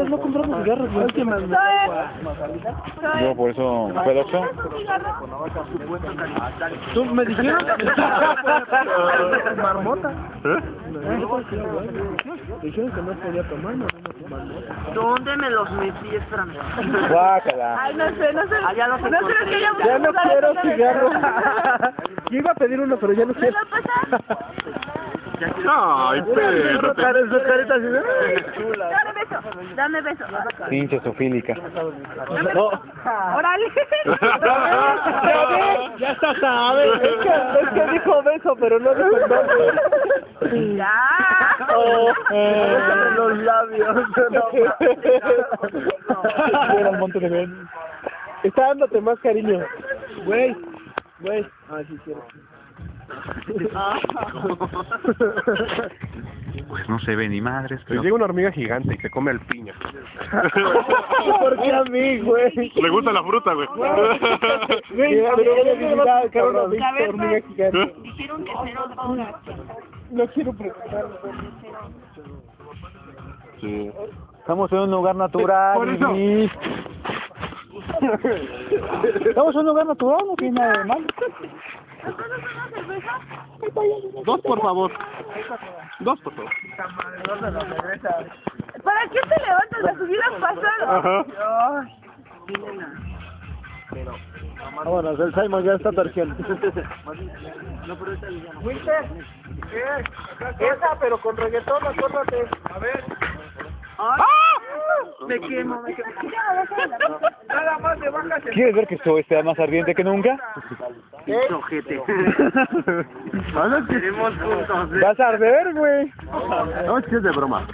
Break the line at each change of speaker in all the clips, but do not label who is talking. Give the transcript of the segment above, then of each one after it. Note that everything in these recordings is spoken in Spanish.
vez no compramos cigarros, güey.
Yo por eso fue al Oxxo.
Tú me dijeron marmota. Dijeron que no podía tomar, no marmota.
¿Dónde me los metí? Espérame.
Guácala.
Ay, no sé.
Allá los
No creo que
Ya no quiero cigarros. Yo iba a pedir uno, pero ya no
¿Me
quiero.
lo pasas?
Ay, Pedro.
Su carita así de...
Dame beso.
Pinche sofílica.
No.
Órale.
Ya está, sabe. Es que dijo beso, pero no dijo nombre.
Ya.
Los labios.
Era el monte de ven.
Está dándote más cariño. Güey. Ay, sí quiero.
Pues no se ve ni madres.
Pero llega una hormiga gigante y se come el piña.
¿Por qué a mí, güey?
Le gusta la fruta, güey.
Hormiga gigante.
Dijeron que cero drogas.
No quiero preguntar.
Sí.
Estamos en un lugar natural.
Por eso.
Luis. Estamos en un lugar natural, no tiene nada de malo.
Dos, por favor. Dos, por favor.
¿Para qué te levantas? ¿La subida pasada?
Ajá.
Vámonos, el Simon ya está torciendo. Winter, esa, pero con reggaetón, acuérdate. A ver.
Me quemo.
Nada más de bajas.
¿Quieres ver que esto está más ardiente que nunca?
Ojete.
¿Vale?
Tenemos juntos.
Vas a arder, güey.
No, es que es de broma.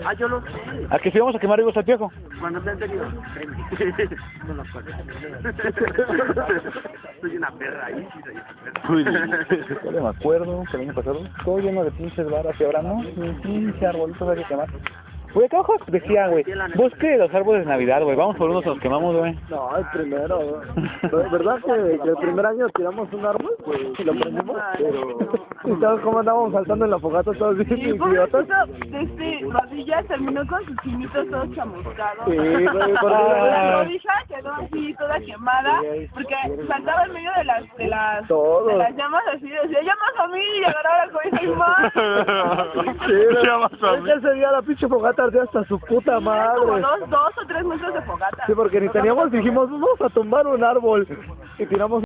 Ah, yo lo sé.
¿A que si vamos a quemar higos al piojo?
Cuando te han tenido. No lo acuerdo. Soy una perra ahí, sí soy una perra.
Yo me acuerdo que el año pasado todo lleno de pinches varas y ahora no, ni pinche arbolitos hay que quemar. Güey, acá abajo decía, güey, bosque de los árboles de Navidad, güey, vamos por unos y los quemamos, güey.
No, el primero, ¿verdad que el primer año tiramos un árbol? Pues lo prendimos, pero... ¿Y sabes cómo andábamos saltando en la fogata todos bien
Sí,
idiotas?
pobrecito, Rodilla terminó con sus chinitos todos chamuscados.
Sí, güey, porque
La rodilla quedó así toda quemada porque saltaba en medio de las llamas así, decía llamas a mí y agarraba la cabeza y más.
Llamas a
es
mí.
que ese día la pinche fogata ardía hasta su puta
Como
madre.
dos o tres metros de fogata.
Sí, porque ni teníamos, dijimos, vamos a tumbar un árbol y tiramos